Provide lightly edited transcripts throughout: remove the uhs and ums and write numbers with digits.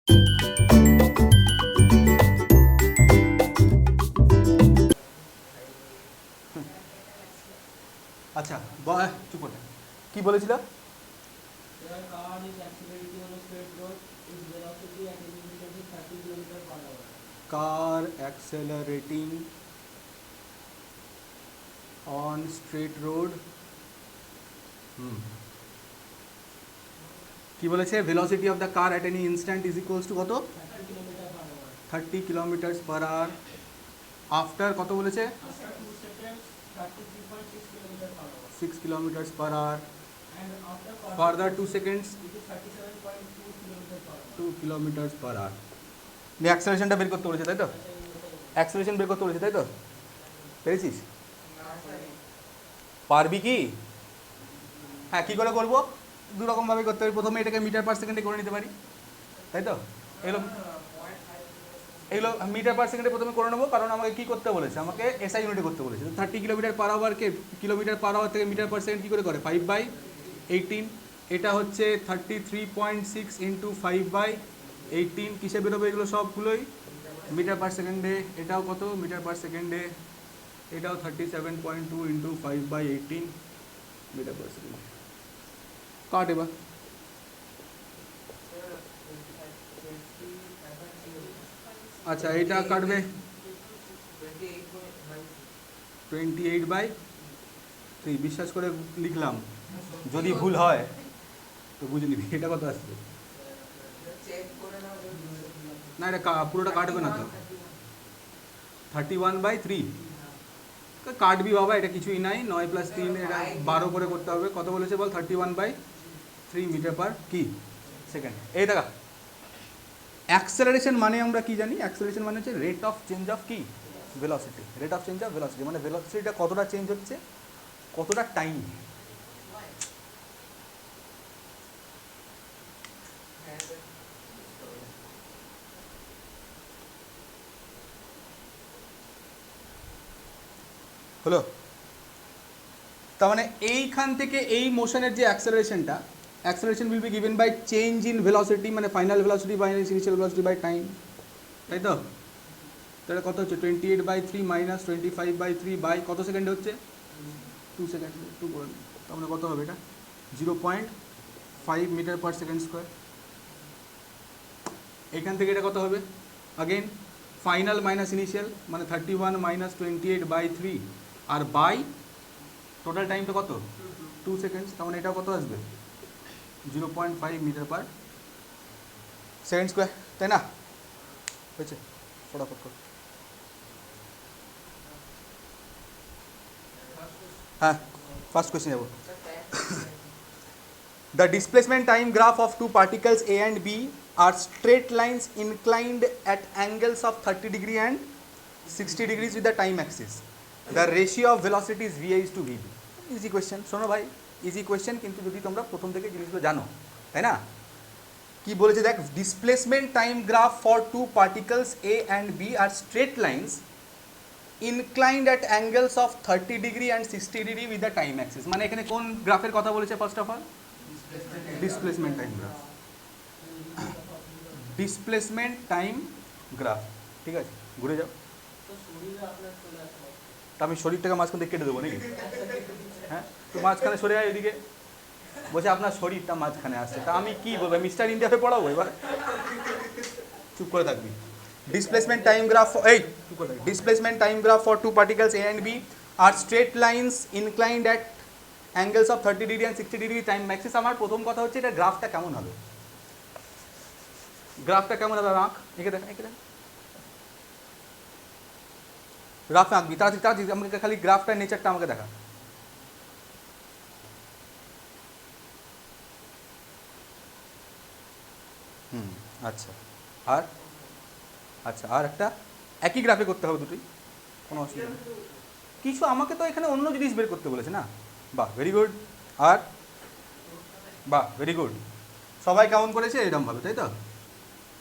আচ্ছা চুপ করে কি বলেছিল? Car accelerating on straight road. কি বলেছে? Velocity of the car at any instant is equals to কত? 30 কিলোমিটার পার আওয়ার। আফটার কত বলেছে? 6 kilometre per hour. Further 2 seconds 2 kilometre per hour. দিয়ে অ্যাক্সেলারেশনটা বের করতে বলেছে, তাই তো? অ্যাক্সেলারেশন বের করতে বলেছে, তাই তো? পেরেছিস? পারবি কি? হ্যাঁ, কী করে করবো? দু রকমভাবে করতে পারি। প্রথমে এটাকে মিটার পার সেকেন্ডে করে নিতে পারি, তাই তো? এগুলো এগুলো মিটার পার সেকেন্ডে প্রথমে করে নেবো, কারণ আমাকে কী করতে বলেছে? আমাকে এসআই ইউনিটে করতে বলেছে। 30 কিলোমিটার পার আওয়ারকে কিলোমিটার পার আওয়ার থেকে মিটার পার সেকেন্ড কী করে করে? 5/18। এটা হচ্ছে 33.6 ইন্টু 5/18। কিসে বেরোবে এগুলো সবগুলোই? মিটার পার সেকেন্ডে। এটাও কত? মিটার পার সেকেন্ডে। এটাও 37.2 ইন্টু 5/18 মিটার পার সেকেন্ড। কাট এবার। আচ্ছা, এটা কাটবে 28/3। বিশ্বাস করে লিখলাম, যদি ভুল হয় তো বুঝে নিবি। এটা কত আসছে? না, এটা পুরোটা কাটবে না তো। 31/3 কাটবি বাবা, এটা কিছুই নাই। 9 + 3 এটা 12 করে করতে হবে। কত বলেছে বল? 31/3 মিটার পার কি সেকেন্ড। এই দেখা, অ্যাক্সেলারেশন মানে আমরা কি জানি? অ্যাক্সেলারেশন মানে হচ্ছে রেট অফ চেঞ্জ অফ কি? Velocity. Rate of change of velocity মানে ভেলোসিটিটা কতটা চেঞ্জ হচ্ছে, কতটা টাইম। হলো? তার মানে এইখান থেকে এই মোশনের যে অ্যাক্সেলারেশনটা, acceleration will be given by change in velocity, মানে final velocity by initial velocity by time, তাই তো? তাহলে কত হচ্ছে? 28/3 মাইনাস 25/3 বাই কত সেকেন্ডে হচ্ছে? 2 সেকেন্ড। 2 করে, তার মানে কত হবে এটা? 0.5 মিটার পার সেকেন্ড স্কোয়ার। এখান থেকে এটা কত হবে? আগেন ফাইনাল মাইনাস ইনিশিয়াল, মানে 31 মাইনাস 28/3 আর বাই টোটাল টাইমটা কত? 2 সেকেন্ডস। তার মানে এটা কত আসবে? 0.5 মিটার পার সেকেন্ড স্কোয়ার, তাই না? হয়েছে? ফটাফট কর। হ্যাঁ, ফার্স্ট কোয়েশ্চেন যাব। The displacement time graph of two particles A and B are straight lines inclined at angles of 30 degree and 60 degrees with the time axis. The ratio of velocity is VA is to VB. Easy question. শোনো ভাই, easy question, কিন্তু যদি তোমরা প্রথম থেকে জিনিসগুলো জানো, তাই না? কি বলেছে দেখ, displacement time graph for two particles A and B আর straight lines inclined at angles of 30 degree and 60 degree with the time axis. মানে এখানে কোন গ্রাফের কথা বলেছে? First of all displacement time graph. Displacement time graph, ঠিক আছে? ঘুরে যাও। তা আমি শরীরটাকে মাঝখান থেকে কেটে দেবো নাকি? হ্যাঁ, তো মাঝখানে সরে যায় এদিকে। বলছে আপনার শরীরটা মাঝখানে আসছে, তা আমি কি বলবো? মিস্টার ইন্ডিয়াতে পড়াবো এবার? চুপ করে থাকবি। Displacement time graph for displacement time graph for two particles A and B are straight lines inclined at angles of 30 degree and 60 degree time axis. আমার প্রথম কথা হচ্ছে এটা গ্রাফটা কেমন হবে? গ্রাফটা কেমন হবে? আঁক, এঁকে দেখা, এঁকে দেখা। গ্রাফ আঁকবি তাড়াতাড়ি তাড়াতাড়ি, আমাকে খালি গ্রাফটার নেচারটা আমাকে দেখা। আচ্ছা, আর আচ্ছা, আর একটা একই গ্রাফে করতে হবে দুটোই, কোনো অসুবিধা নেই। কিছু আমাকে তো এখানে অন্য জিনিস বের করতে বলেছে না। বাহ, ভেরি গুড। আর বাহ, ভেরি গুড। সবাই কেমন করেছে? এরকমভাবে, তাই তো?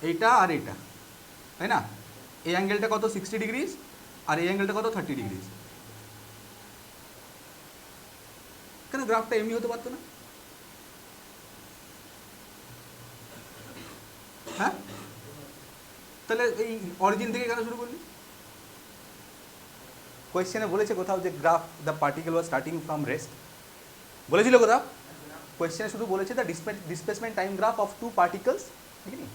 এইটা আর এইটা, তাই না? এই অ্যাঙ্গেলটা কত? 60 ডিগ্রিজ। আর এই অ্যাঙ্গেলটা কত? 30 ডিগ্রিজ। কেন গ্রাফটা এমনি হতে পারতো না? হ্যাঁ, তাহলে এই অরিজিন থেকে কেন শুরু করলি? কোয়েশ্চেনে বলেছে কোথাও যে graph the particle was starting from rest? বলেছিল কোথাও? কোয়েশ্চেনে শুধু বলেছে the displacement time graph of two particles, ঠিক আছে,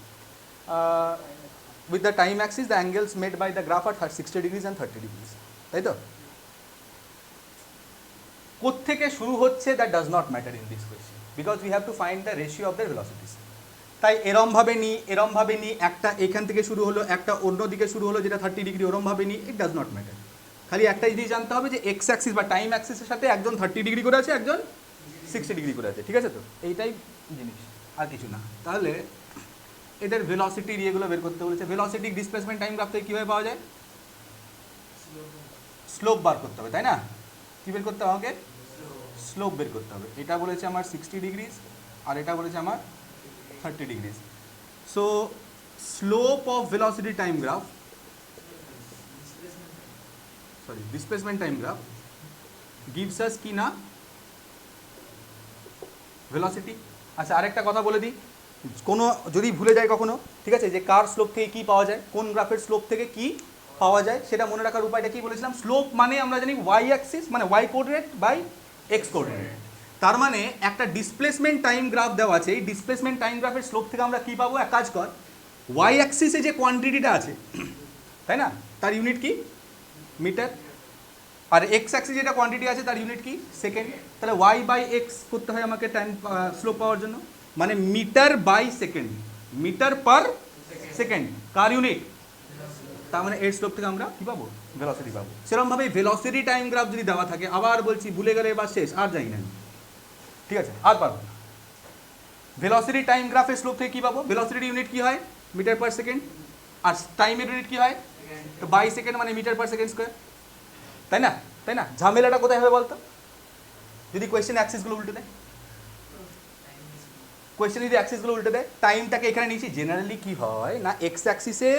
with the time axis the angles made by the graph are 60 degrees and 30 degrees, তাই তো? কোত্থেকে শুরু হচ্ছে that does not matter in this question, because we have to find the ratio of the velocities. তাই এরমভাবে নিই, একটা এখান থেকে শুরু হলো, একটা অন্য দিকে শুরু হলো যেটা 30 ডিগ্রি, ওরমভাবে নিই, ইট ডাজ নট ম্যাটার। খালি একটা জিনিস জানতে হবে যে এক্স অ্যাক্সিস বা টাইম অ্যাক্সিসের সাথে একজন 30 ডিগ্রি করে আছে, একজন 60 ডিগ্রি করে আছে, ঠিক আছে তো? এইটাই জিনিস, আর কিছু না। তাহলে এদের ভেলোসিটির ইয়েগুলো বের করতে বলেছে। ভেলোসিটি ডিসপ্লেসমেন্ট টাইম গ্রাফ থেকে কীভাবে পাওয়া যায়? স্লোপ বার করতে হবে, তাই না? কী বের করতে হবে আমাকে? স্লোপ বের করতে হবে। এটা বলেছে আমার 60 ডিগ্রিজ আর এটা বলেছে আমার 30 degrees. So slope of velocity time graph, sorry displacement time graph gives us কি না? ভেলোসিটি। আচ্ছা আরেকটা কথা বলে দিই, কোনো যদি ভুলে যায় কখনো, ঠিক আছে, যে কার স্লোপ থেকে কী পাওয়া যায়, কোন গ্রাফের স্লোপ থেকে কী পাওয়া যায়, সেটা মনে রাখার উপায়টা কী বলেছিলাম? স্লোপ মানে আমরা জানি ওয়াই অ্যাক্সিস, মানে Y coordinate by X coordinate. তার মানে একটা ডিসপ্লেসমেন্ট টাইম গ্রাফ দেওয়া আছে, এই ডিসপ্লেসমেন্ট টাইম গ্রাফের স্লোপ থেকে আমরা কী পাবো? এক কাজ কর, ওয়াই অ্যাক্সিসে যে কোয়ান্টিটিটা আছে, তাই না, তার ইউনিট কি? মিটার। আর এক্স অ্যাক্সিস যেটা কোয়ান্টিটি আছে তার ইউনিট কি? সেকেন্ড। তাহলে ওয়াই বাই এক্স করতে হয় আমাকে টাইম স্লোপ পাওয়ার জন্য, মানে metre by second, metre per second. কার ইউনিট? তার মানে এর স্লোপ থেকে আমরা কী পাবো? ভেলোসিটি পাবো। সেরকমভাবে ভেলোসিটি টাইম গ্রাফ যদি দেওয়া থাকে, আবার বলছি ভুলে গেলে এবার শেষ, আর যাই না, ঠিক আছে, আর পারবো না। ভেলোসিটি টাইম গ্রাফের স্লোপ থেকে কী পাবো? ভেলোসিটির ইউনিট কী হয়? Metre per second. আর টাইমের ইউনিট কী হয়? তো বাই সেকেন্ড মানে মিটার পার সেকেন্ড স্কোয়ার, তাই না? তাই না? ঝামেলাটা কোথায় হবে বলতো? যদি কোয়েশ্চেন অ্যাক্সিসগুলো উল্টে দেয়, কোয়েশ্চেন যদি অ্যাক্সিসগুলো উল্টে দেয়, টাইমটাকে এখানে নিয়েছি, জেনারেলি কী হয় না, এক্স অ্যাক্সিসে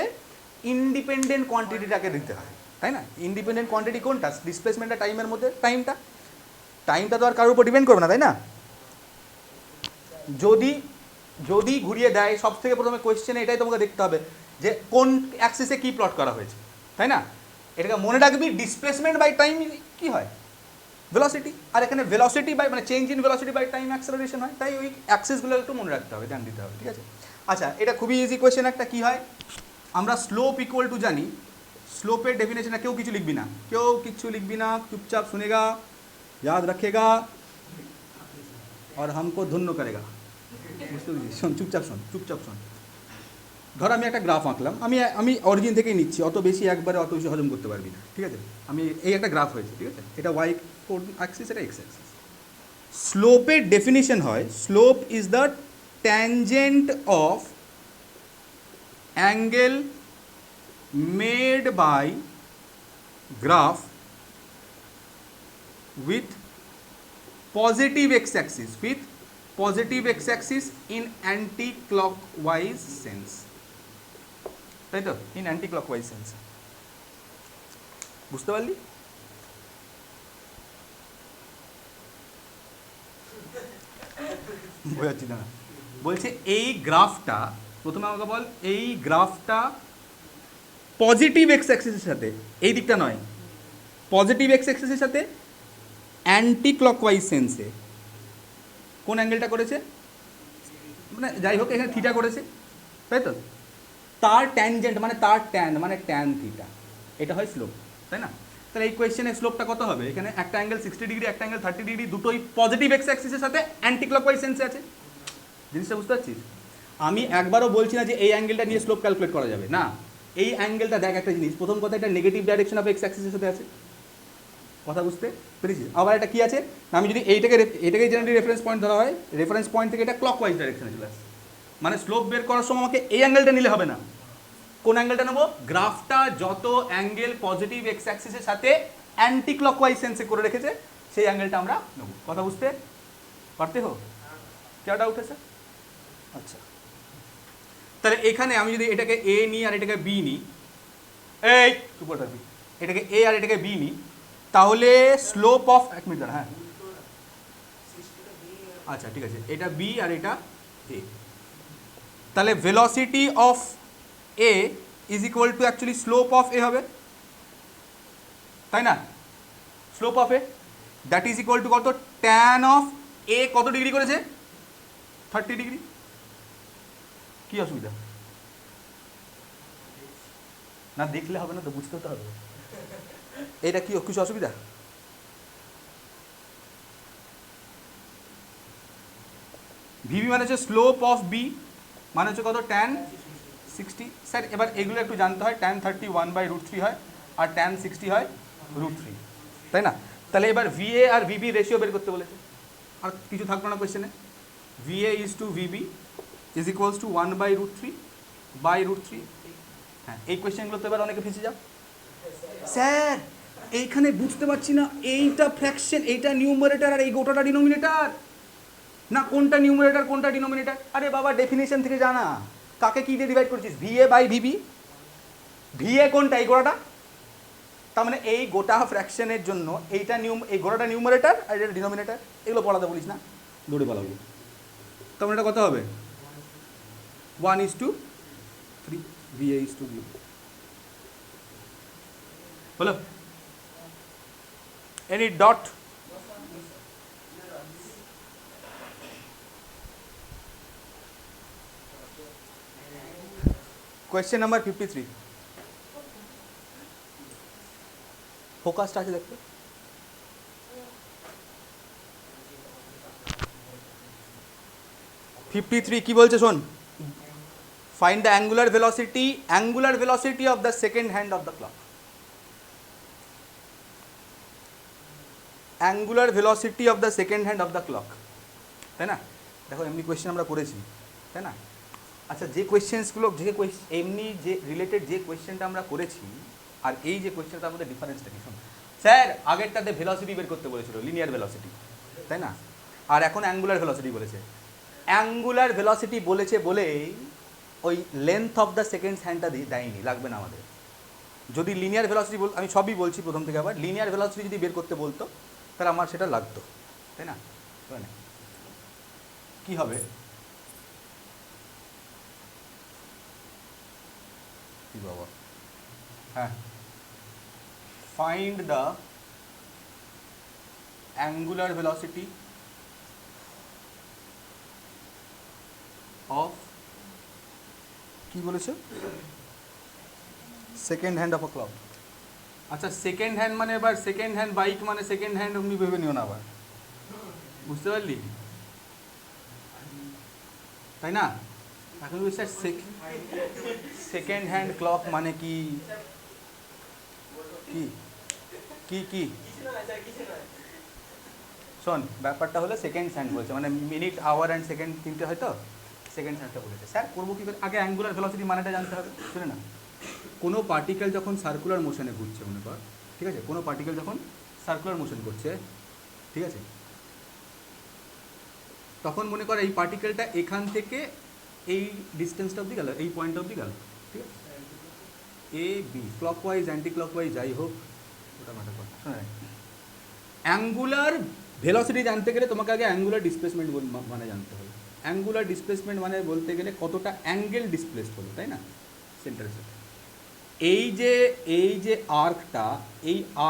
ইন্ডিপেন্ডেন্ট কোয়ান্টিটিটাকে দিতে হয়, তাই না? ইন্ডিপেন্ডেন্ট কোয়ান্টিটি কোনটা? ডিসপ্লেসমেন্টটা টাইমের মধ্যে টাইমটা তো আর কারোর উপর ডিপেন্ড করবে না, তাই না? যদি ঘুরিয়ে দেয়, সব থেকে প্রথমে কোয়েশ্চেনে এটাই তোমাকে দেখতে হবে যে কোন অ্যাক্সিসে কী প্লট করা হয়েছে, তাই না? এটাকে মনে রাখবি, ডিসপ্লেসমেন্ট বাই টাইম কী হয়? ভেলোসিটি। আর এখানে ভেলোসিটি বাই মানে change in velocity by time acceleration হয়, তাই ওই অ্যাক্সিসগুলো একটু মনে রাখতে হবে, ধ্যান দিতে হবে, ঠিক আছে? আচ্ছা, এটা খুবই ইজি কোয়েশ্চেন একটা। কী হয়? আমরা স্লোপ ইকুয়াল টু জানি, স্লোপের ডেফিনেশন, কেউ কিছু লিখবি না, কেউ কিছু লিখবি না, চুপচাপ শুনেগা, याद रखेगा और हमको धन्य करेगा, বুঝতে পেরেছিস? শোন, চুপচাপ শোন। ধর আমি একটা গ্রাফ আঁকলাম, আমি অরিজিন থেকেই নিচ্ছি, অত বেশি হজম করতে পারবি না, ঠিক আছে? আমি এই একটা গ্রাফ হয়েছে, ঠিক আছে, এটা ওয়াই অ্যাক্সিস, এটা এক্স অ্যাক্সিস। স্লোপের ডেফিনিশন হয়, slope is the tangent of angle made by graph with positive x-axis in anti-clockwise sense, তাই তো? in anti-clockwise sense, বুঝতে পারলি? বোঝাচ্ছি না, বলছে এই গ্রাফটা, প্রথমে আমাকে বল, এই গ্রাফটা পজিটিভ এক্স অ্যাক্সিসের সাথে, এই দিকটা নয়, পজিটিভ এক্স অ্যাক্সিসের সাথে অ্যান্টি ক্লকওয়াইজ সেন্সে কোন অ্যাঙ্গেলটা করেছে? মানে যাই হোক, এখানে থিটা করেছে, তাই তো? তার ট্যানজেন্ট মানে তার ট্যান মানে ট্যান থিটা, এটা হয় স্লোপ, তাই না? তাহলে এই কোয়েশ্চেনের স্লোপটা কত হবে? এখানে একটা অ্যাঙ্গেল 60 ডিগ্রি, একটা অ্যাঙ্গেল 30 ডিগ্রি, দুটোই পজিটিভ এক্স অ্যাক্সিসের সাথে অ্যান্টি ক্লকওয়াইজ সেন্সে আছে। জিনিসটা বুঝতে পারছিস? আমি একবারও বলছি না যে এই অ্যাঙ্গেলটা নিয়ে স্লোপ ক্যালকুলেট করা যাবে না। এই অ্যাঙ্গেলটা দেখ, একটা জিনিস, প্রথম কথা, এটা নেগেটিভ ডাইরেকশন অফ এক্স অ্যাক্সিসের সাথে আছে, কথা বুঝতে পেরেছিস? আবার এটা কী আছে, আমি যদি এইটাকে জেনারেলি রেফারেন্স পয়েন্ট ধরা হয়, রেফারেন্স পয়েন্ট থেকে এটা ক্লকওয়াইজ ডাইরেকশনে চলে আসে, মানে স্লোপ বের করার সময় আমাকে এই অ্যাঙ্গেলটা নিলে হবে না। কোন অ্যাঙ্গেলটা নেবো? গ্রাফটা যত অ্যাঙ্গেল পজিটিভ এক্স অ্যাক্সিসের সাথে অ্যান্টি ক্লকওয়াইজ সেন্সে করে রেখেছে, সেই অ্যাঙ্গেলটা আমরা নেবো। কথা বুঝতে পারতে হো? क्या डाउट है सर? আচ্ছা, তাহলে এখানে আমি যদি এটাকে এ নিই আর এটাকে বি নিই, এই উপর থাকবি, এটাকে এ আর এটাকে বি নিই, তাহলে স্লোপ অফ, এক মিনিট দাঁড়া, হ্যাঁ আচ্ছা ঠিক আছে, এটা বি আর এটা এ, তাহলে velocity of A is equal to actually slope of A হবে, তাই না? Slope of A that is equal to কত, ট্যান অফ এ কত ডিগ্রি করেছে, 30 ডিগ্রি। কি অসুবিধা? না দেখলে হবে না তো, বুঝতে তো হবে। এটা কি কিছু অসুবিধা? ভিবি মানে হচ্ছে স্লোপ অফ বি, মানে হচ্ছে কত, ট্যান 60। স্যার এবার এগুলো একটু জানতে হয়, ট্যান 30 1/√3 হয়, আর ট্যান 60 হয় √3, তাই না? তাহলে এবার ভিএ আর ভিবি রেশিও বের করতে বলেছে, আর কিছু থাকলো না কোয়েশ্চেনে। VA is to VB is equals to 1/√3 হ্যাঁ, এই কোয়েশ্চেনগুলো তো এবার অনেকে ফেঁসে যাও, স্যার এইখানে বুঝতে পারছি না, এইটা ফ্র্যাকশন, এইটা নিউমারেটর আর এই গোটাটা ডিনোমিনেটর, না কোনটা নিউমারেটর কোনটা ডিনোমিনেটর। আরে বাবা ডেফিনেশন থেকে জানা, কাকে কি দিয়ে ডিভাইড করছিস, ভিএ বাই ভিবি, ভিএ কোনটা, এই গোটাটা, তার মানে এই গোটা ফ্র্যাকশনের জন্য এইটা এই গোটাটা নিউমারেটর আর এটা ডিনোমিনেটর। এগুলো পড়াতে বলিস না, দৌড়ে পালাবো। তার মানে এটা কত হবে, 1:3, ভিএ ইজ টু ভিবি। বলো এনি ডট? কোয়েশ্চেন নাম্বার 53, ফোকাসটা আছে দেখতে। কি বলছে শোন, find the angular velocity of the second hand of the clock. Angular velocity of the second hand of the clock, তাই না? দেখো এমনি কোয়েশ্চেন আমরা করেছি, তাই না? আচ্ছা যে কোয়েশ্চেন্সগুলো এমনি যে রিলেটেড যে কোয়েশ্চেনটা আমরা করেছি আর এই যে কোয়েশ্চেনটা, তার মধ্যে ডিফারেন্সটা কি শোন। স্যার আগেরটাতে ভেলোসিটি বের করতে বলেছিল, লিনিয়ার ভেলোসিটি, তাই না? আর এখন অ্যাঙ্গুলার ভেলোসিটি বলেছে। অ্যাঙ্গুলার ভেলোসিটি বলেছে বলেই ওই লেন্থ অফ দ্য সেকেন্ড হ্যান্ডটা দেয়নি, লাগবে না আমাদের। যদি লিনিয়ার ভেলোসিটি আমি সবই বলছি প্রথম থেকে আবার, লিনিয়ার ভেলোসিটি যদি বের করতে বলতো তাহলে আমার সেটা লাগতো, তাই না? কি হবে, কি বাবা, হ্যাঁ, find the angular velocity of, কি বলেছে, second hand of a clock. আচ্ছা সেকেন্ড হ্যান্ড মানে এবার সেকেন্ড হ্যান্ড বাইক মানে সেকেন্ড হ্যান্ড অমনি ভেবে নিও না আবার, বুঝতে পারলি, তাই না? এখন স্যার সেকেন্ড হ্যান্ড ক্লক মানে কি কি কি কি শোন, ব্যাপারটা হলো সেকেন্ড হ্যান্ড বলছে, মানে মিনিট আওয়ার অ্যান্ড সেকেন্ড তিনটে হয়তো, সেকেন্ড হ্যান্ডটা বলেছে। স্যার করবো কী করে, আগে অ্যাঙ্গুলার ভেলোসিটি মানেটা জানতে হবে, শুনে না? কোনো পার্টিকেল যখন সার্কুলার মোশনে ঘুরছে মনে কর, ঠিক আছে, কোনো পার্টিকেল যখন সার্কুলার মোশন করছে, ঠিক আছে, তখন মনে কর এই পার্টিকেলটা এখান থেকে এই ডিস্টেন্সটা অবধি গেল, এই পয়েন্ট অবধি গেল, ঠিক আছে, A B, clockwise anti clockwise যাই হোক, ওটা ম্যাটার করে। হ্যাঁ, অ্যাঙ্গুলার ভেলোসিটি জানতে গেলে তোমাকে আগে অ্যাঙ্গুলার ডিসপ্লেসমেন্ট মানে জানতে হবে। অ্যাঙ্গুলার ডিসপ্লেসমেন্ট মানে বলতে গেলে কতটা অ্যাঙ্গেল ডিসপ্লেসড হলো, তাই না, সেন্টারের সাথে। এই যে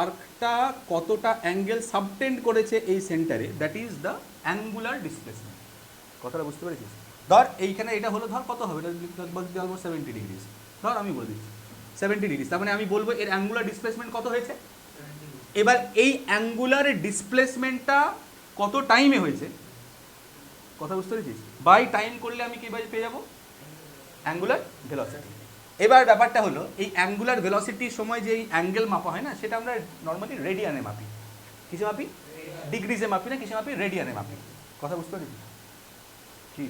আর্কটা কতটা অ্যাঙ্গেল সাবটেন্ড করেছে এই সেন্টারে, that is the angular displacement. কথাটা বুঝতে পেরেছিস? ধর এইখানে এটা হলো, ধর কত হবে, এটা বলতে পারবো 70 ডিগ্রিজ, ধর আমি বলে দিচ্ছি 70 ডিগ্রিজ, তার মানে আমি বলবো এর অ্যাঙ্গুলার ডিসপ্লেসমেন্ট কত হয়েছে। এবার এই অ্যাঙ্গুলার ডিসপ্লেসমেন্টটা কত টাইমে হয়েছে, কথা বুঝতে পেরেছিস, বাই টাইম করলে আমি কি পেয়ে যাবো, অ্যাঙ্গুলার ভেলোসিটি। এবার ব্যাপারটা হলো এই অ্যাঙ্গুলার ভেলোসিটির সময় যে অ্যাঙ্গেল মাপা হয় না, সেটা আমরা নর্মালি রেডিয়ানে মাপি। কিসে মাপি, ডিগ্রিজে মাপি না, কিসে মাপি, রেডিয়ানে মাপি। কথা বুঝতে পেরেছিস? কি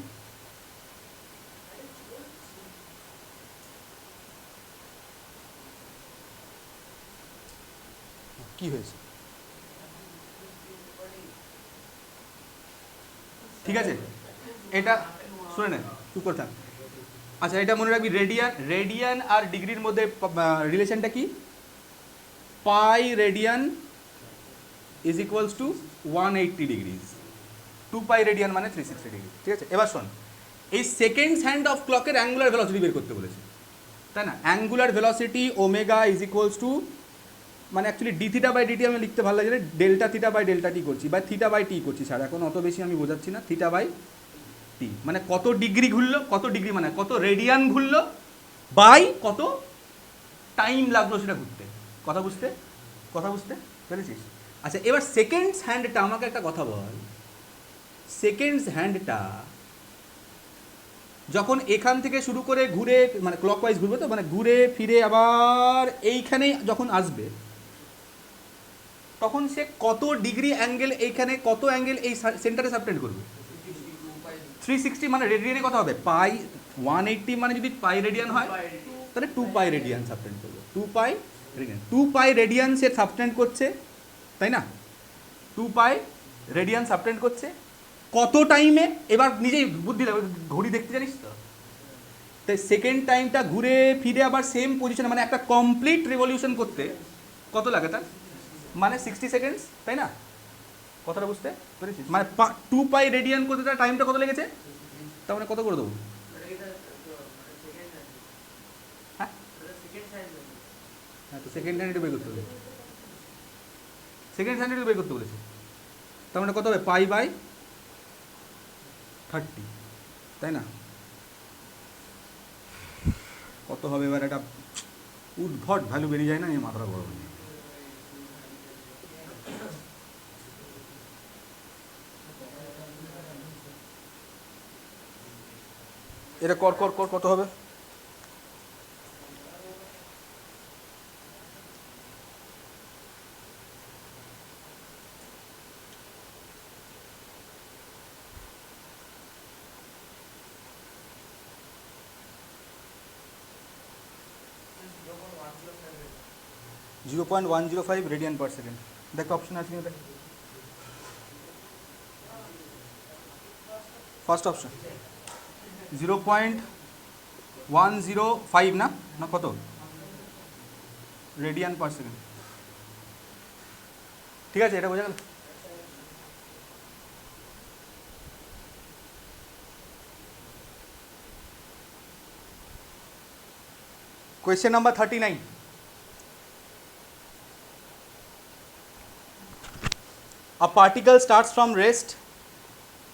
কি হয়েছে, ঠিক আছে, এটা শুনে নেন, চুপ করে থাক। আচ্ছা এটা মনে রাখবি, রেডিয়ান আর ডিগ্রির মধ্যে রিলেশনটা কি, pi radian is equals to 180 degrees, 2 pi radian মানে 360 ডিগ্রি, ঠিক আছে। এবার শোন, এই সেকেন্ড হ্যান্ড অফ ক্লকের অ্যাঙ্গুলার ভেলোসিটি বের করতে বলেছে, তাই না? Angular velocity omega is equals to, মানে actually d theta by dt আমি লিখতে ভালো লাগে, delta theta by delta t করছি, বা থিটা বাই টি করছি, স্যার এখন অত বেশি আমি বোঝাচ্ছি না, থিটা বাই টি মানে কত ডিগ্রি ঘুরলো, কত ডিগ্রি মানে কত রেডিয়ান ঘুরলো বাই কত টাইম লাগলো সেটা ঘুরতে। কথা বুঝতে পেরেছিস? আচ্ছা এবার সেকেন্ডস হ্যান্ডটা, আমাকে একটা কথা বল, সেকেন্ডস হ্যান্ডটা যখন এখান থেকে শুরু করে ঘুরে, মানে ক্লকওয়াইজ ঘুরবে তো, মানে ঘুরে ফিরে আবার এইখানে যখন আসবে, তখন সে কত ডিগ্রি অ্যাঙ্গেল, এইখানে কত অ্যাঙ্গেল এই সেন্টারে সাবটেন্ড করবে? 360 মানে রেডিয়ানে কত হবে? পাই 180 মানে যদি পাই রেডিয়ান হয় তাহলে 2 পাই রেডিয়ান সাবটেন্ড করবে। 2 পাই রেডিয়ান সে সাবটেন্ড করছে, তাই না? 2 পাই রেডিয়ান সাবটেন্ড করছে কত টাইমে? এবার নিজেই বুদ্ধি লাগে, ঘড়ি দেখতে জানিস তো? তাই সেকেন্ড টাইমটা ঘুরে ফিরে আবার সেম পজিশনে, মানে একটা কমপ্লিট রেভলিউশন করতে কত লাগে তার? মানে 60 সেকেন্ডস, তাই না? কথাটা বুঝতে পেরেছিস? মানে 2 পাই রেডিয়ান করতে তার টাইমটা কত লেগেছে? তার মানে কত করে দেবো? হ্যাঁ হ্যাঁ, তো সেকেন্ড হ্যান্ড বের করতে বলেছে, সেকেন্ড হ্যান্ড বের করতে বলেছে, তার মানে কত হবে? পাই বাই 30, তাই না? কত হবে এবার? একটা উদ্ভট ভ্যালু বেরিয়ে যায় না, এই মাথাটা বড় হয়ে। এটা কর কর কর, কত হবে? (0.105 রেডিয়ান পার সেকেন্ড। দেখ অপশন আছে কিনা দেখ। ফার্স্ট অপশন 0.105 না, না কত রেডিয়ান পার সেকেন্ড। ঠিক আছে, এটা বোঝা গেল। Question number 39. A particle starts from rest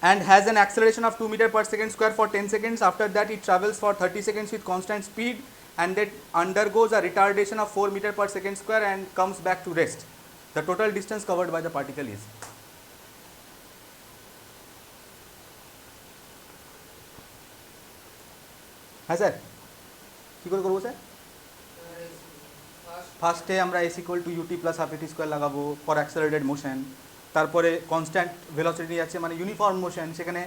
and has an acceleration of 2 meter per second square for 10 seconds. After that, it travels for 30 seconds with constant speed and then undergoes a retardation of 4 meter per second square and comes back to rest. The total distance covered by the particle is. হ্যাঁ sir, কী করে করবো sir? ফার্স্টে আমরা s equal to ut plus half at square লাগাবো for accelerated motion, তারপরে constant velocity আছে মানে ইউনিফর্ম মোশন, সেখানে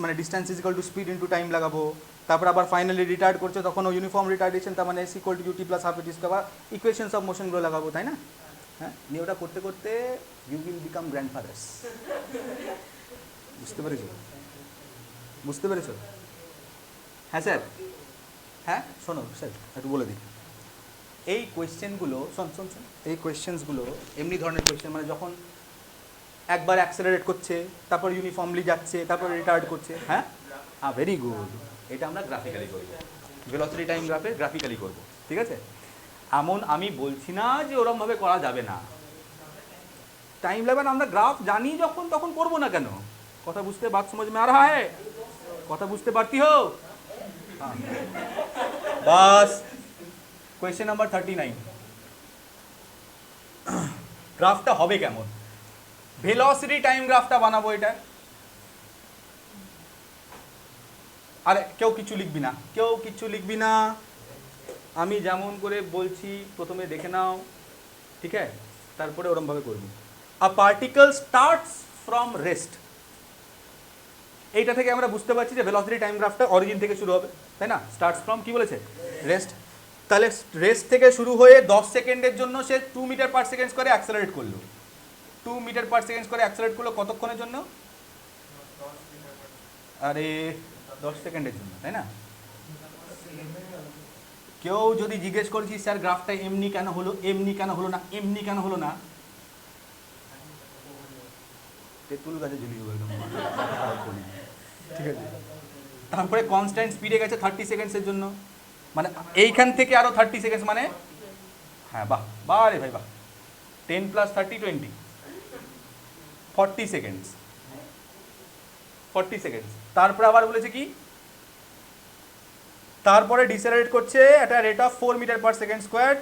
মানে distance is equal to speed into time লাগাবো, তারপর আবার ফাইনালি রিটার্ড করছে তখনও ইউনিফর্ম রিটার্ডেশন, তার মানে s equal to ut plus half at square বা ইকুয়েশনস অফ মোশনগুলো লাগাবো, তাই না? হ্যাঁ, নিয়ে ওটা করতে করতে ইউ উইল বিকাম গ্র্যান্ডফাদার্স। বুঝতে পেরেছো? বুঝতে পেরেছো? হ্যাঁ স্যার, হ্যাঁ শোনো স্যার একটু বলে দিই, এই কোয়েশ্চেনগুলো শোন, এই কোয়েশ্চেন্সগুলো এমনি ধরনের কোয়েশ্চেন, মানে যখন একবার অ্যাক্সেলারেট করছে, তারপর ইউনিফর্মলি যাচ্ছে, তারপর রিটার্ড করছে। হ্যাঁ হ্যাঁ, ভেরি গুড। এটা আমরা গ্রাফিক্যালি করবো, ভেলোসিটি টাইম গ্রাফে গ্রাফিক্যালি করবো, ঠিক আছে? এমন আমি বলছি না যে ওরমভাবে করা যাবে না, টাইম লাগবে না, আমরা গ্রাফ জানি যখন তখন করবো না কেন? কথা বুঝতে, বাত সমঝ মে আ রাহা হ্যায়? কথা বুঝতে পারতি হো? বাস। কোয়েশ্চেন নাম্বার 39, গ্রাফটা হবে কেমন? ভেলোসিটি টাইম গ্রাফটা বানাবো এটা। আরে কেউ কিছু লিখবি না, কেউ কিছু লিখবি না, আমি যেমন করে বলছি প্রথমে দেখে নাও, ঠিক আছে? তারপরে ওরমভাবে করবি। আ পার্টিকেল স্টার্টস ফ্রম রেস্ট, এইটা থেকে আমরা বুঝতে পারছি যে ভেলোসিটি টাইম গ্রাফটা অরিজিন থেকে শুরু হবে, তাই না? স্টার্টস ফ্রম কি বলেছে? রেস্ট। তাহলে রেস্ট থেকে শুরু হয়ে 10 সেকেন্ডের জন্য সে 2 মিটার পার সেকেন্ড স্কোয়ারে অ্যাক্সেলারেট করলো। 2 মিটার পার সেকেন্ড স্কোয়ারে অ্যাক্সেলারেট করলো কতক্ষণের জন্য? আরে 10 সেকেন্ডের জন্য, তাই না? কেউ যদি জিজ্ঞেস করছি স্যার গ্রাফটা এমনি কেন হলো, এমনি কেন হলো না, এমনি কেন হলো না, তেঁতুল গাছে ঝুলিয়ে দেবো একদম, ঠিক আছে? তারপরে কনস্ট্যান্ট স্পিডে গেছে 30 সেকেন্ডসের জন্য, মানে এইখান থেকে আরো 30 সেকেন্ড, মানে হ্যাঁ বাহ বাহ রে ভাই বাহ, 10 + 30 20, 40 সেকেন্ডস, 40 সেকেন্ডস। তারপরে আবার বলেছে কি, তারপরে ডিসেলারেট করছে একটা rate of 4 metre per second square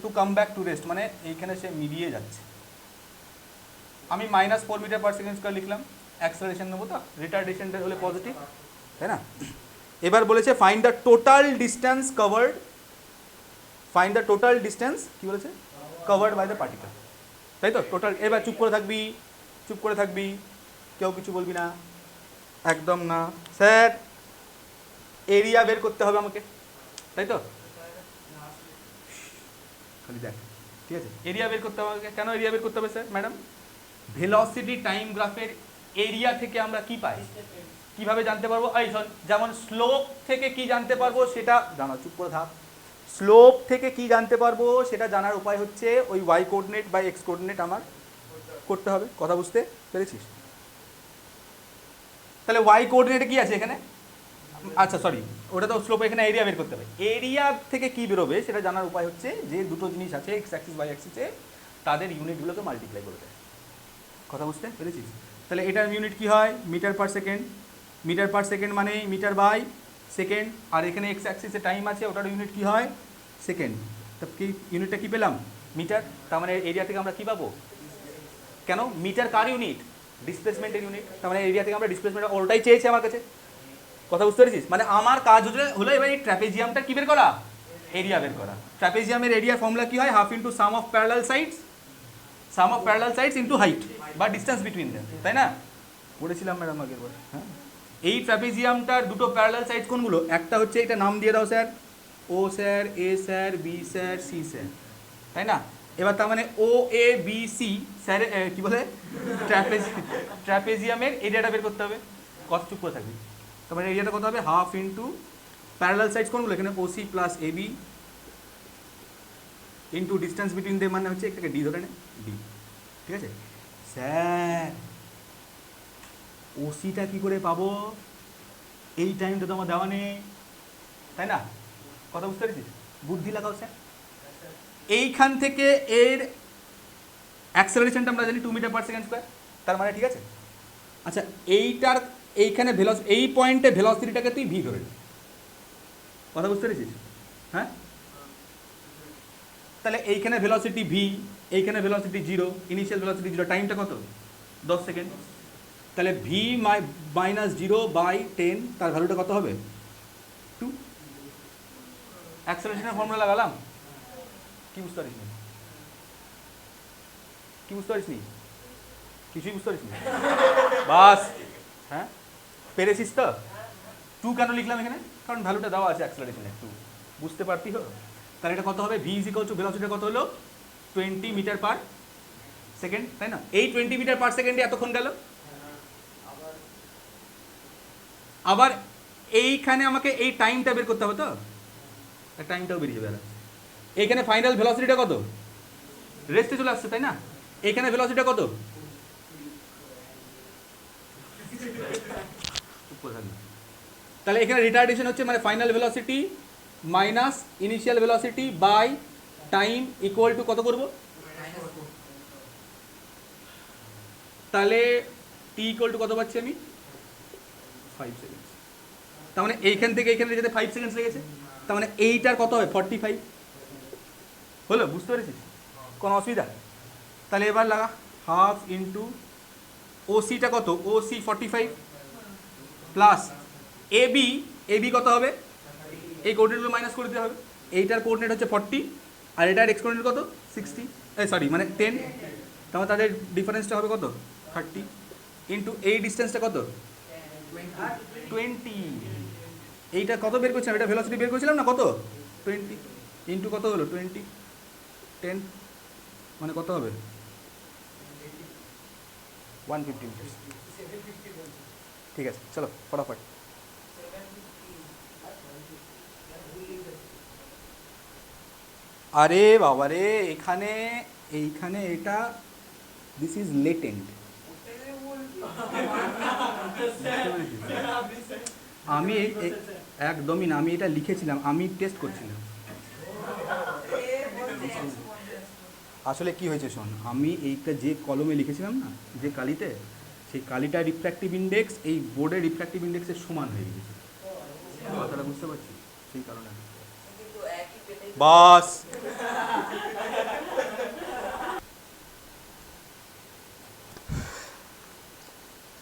to come back to rest, মানে এইখানে সে মিলিয়ে যাচ্ছে। আমি -4 মিটার পার সেকেন্ড স্কোয়ার লিখলাম, অ্যাক্সেলারেশন নেবো তো, রিটার্ডেশনটা হলে পজিটিভ, তাই না? এবার বলেছে find the total distance covered, find the total distance কি বলেছে, কভার্ড বাই দ্য পার্টিকেল, তাই তো? টোটাল, এবার চুপ করে থাকবি, চুপ করে থাকবি, কেউ কিছু বলবি না, একদম না। স্যার এরিয়া বের করতে হবে আমাকে, তাই তো? খালি দেখ, ঠিক আছে, এরিয়া বের করতে হবে আমাকে। কেন এরিয়া বের করতে হবে স্যার? ম্যাডাম, ভেলোসিটি টাইম গ্রাফের এরিয়া থেকে আমরা কি পাই, কিভাবে জানতে পারবো? এই শোন, যেমন স্লোপ থেকে কি জানতে পারবো সেটা জানা, চুপ করে থাক। স্লোপ থেকে কি জানতে পারবো সেটা জানার উপায় হচ্ছে ওই ওয়াই কোঅর্ডিনেট বা এক্স কোঅর্ডিনেট আমার করতে হবে। কথা বুঝতে পেরেছিস? তাহলে ওয়াই কোঅর্ডিনেটে কি আছে এখানে? আচ্ছা সরি, ওটা তো স্লোপ, এখানে এরিয়া বের করতে হবে। এরিয়া থেকে কি বেরোবে সেটা জানার উপায় হচ্ছে যে দুটো জিনিস আছে এক্স অ্যাক্সিস ওয়াই অ্যাক্সিসে, তাদের ইউনিটগুলোকে মাল্টিপ্লাই করে দেয়। কথা বুঝতে পেরেছিস? তাহলে এটার ইউনিট কি হয়? Metre per second. Metre per second মানে মিটার বাই সেকেন্ড, আর এখানে এক্স অ্যাক্সিসে টাইম আছে, ওটার ইউনিট কি হয়? সেকেন্ড। তা কি ইউনিটটা কি পেলাম? মিটার। তার মানে এরিয়া থেকে আমরা কি পাবো? কেন মিটার কার ইউনিট? ডিসপ্লেসমেন্টের ইউনিট। তার মানে এরিয়া থেকে আমরা ডিসপ্লেসমেন্ট, ওটাই চেয়েছে আমার কাছে। কথা বুঝতে পেরেছিস? মানে আমার কাজ হলো এবার এই ট্র্যাপেজিয়ামটা কি বের করা, এরিয়া বের করা। ট্র্যাপেজিয়ামের এরিয়া ফর্মুলা কি হয়? Half into some of parallel sides, some of parallel sides into height বা ডিস্টেন্স বিটুইন দেম, তাই না? পড়েছিলাম ম্যাডাম আগের বার। হ্যাঁ, এই ট্র্যাপেজিয়ামটার দুটো প্যারালাল সাইডস কোনগুলো? একটা হচ্ছে, এটা নাম দিয়ে দাও sir, O sir, A sir, B sir, C sir, তাই না? এবার তার মানে O A B C sir কি বলে, ট্র্যাপেজিয়ামের এরিয়াটা বের করতে হবে। কত, চুপ করে থাকবি। তার মানে এরিয়াটা কত হবে? হাফ ইন্টু প্যারালাল সাইডস কোনগুলো? এখানে OC plus AB into distance between they, মানে হচ্ছে এটাকে ডি ধরে নে, ডি। ঠিক আছে স্যার, ওসিটা কি করে পাবো? এই টাইমটা তো আমার দেওয়া নেই, তাই না? কথা বুঝতে পেরেছিস? বুদ্ধি লাগাও স্যার। এইখান থেকে এর অ্যাক্সেলারেশনটা আমরা জানি 2 মিটার পার সেকেন্ড স্কোয়ার, তার মানে ঠিক আছে। আচ্ছা এইটার, এইখানে এই পয়েন্টে ভেলোসিটিটাকে তুই ভি ধরে নে। কথা বুঝতে পেরেছিস? হ্যাঁ, তাহলে এইখানে ভেলোসিটি ভি, এইখানে ভেলোসিটি 0, ইনিশিয়াল ভেলোসিটি 0, টাইমটা কত? 10 সেকেন্ড। তাহলে ভি -0/10, তার ভ্যালুটা কত হবে? 2। অ্যাক্সেলারেশনের ফর্মুলা লাগালাম। কি বুঝতে পারিস নি? কি বুঝতে পারিস নি? কিছুই বুঝতে পারিস নি? বাস, হ্যাঁ পেরেছিস তো? 2 কেন লিখলাম এখানে? কারণ ভ্যালুটা দেওয়া আছে অ্যাক্সেলারেশনের 2, বুঝতে পারতি হো? তাহলে এটা কত হবে? V is equal two, velocity কত হলো? 20 মিটার পার সেকেন্ড, তাই না? এই 20 মিটার পার সেকেন্ডে এতক্ষণ গেল। আবার এইখানে আমাকে এই টাইমটা বের করতে হবে তো, টাইমটাও বেরিয়ে যাবে। এইখানে ফাইনাল ভেলোসিটিটা কত? রেস্টে চলে আসছে, তাই না? এইখানে ভেলোসিটিটা কত? তাহলে এখানে রিটার্ডেশন হচ্ছে, মানে final velocity minus initial velocity by time equal to কত করব? তাহলে টি ইকুয়াল টু কত পাচ্ছি আমি? 5 সেকেন্ড। তার মানে এইখান থেকে এইখানে যেতে 5 সেকেন্ড লেগেছে, তার মানে এইটার কত হবে? 45 হলো। বুঝতে পেরেছিস? কোনো অসুবিধা? তাহলে এবার লাগা, হাফ ইন্টু ওসিটা কত? ওসি 45 প্লাস এবি, এবি কত হবে? এই কোঅর্ডিনেটগুলো মাইনাস করে দিতে হবে। এইটার কোঅর্ডিনেট হচ্ছে 40 আর এটার এক্স কোঅর্ডিনেট কত? 60, সরি মানে 10, তাহলে তাদের ডিফারেন্সটা হবে কত? 30 ইন্টু এই ডিস্টেন্সটা কত? 20। এইটা কত বের করছিলাম? এটা ভেলোসিটি বের করেছিলাম না, কত? 20 ইন্টু কত হলো? 20, 10 মানে কত হবে? 150 মিটার। ঠিক আছে চলো ফটাফট। আরে বাবা রে, এখানে এইখানে এটা দিস ইজ লেটেন্ট। আমি একদমই না, আমি এটা লিখেছিলাম, আমি টেস্ট করছিলাম। আসলে কি হয়েছে শোন, আমি এইটা যে কলমে লিখেছিলাম না, যে কালিতে, সেই কালিটা রিফ্র্যাক্টিভ ইন্ডেক্স এই বোর্ডের রিফ্র্যাক্টিভ ইন্ডেক্সের সমান হয়ে গেছে। কথাটা বুঝতে পারছি, সেই কারণে। বাস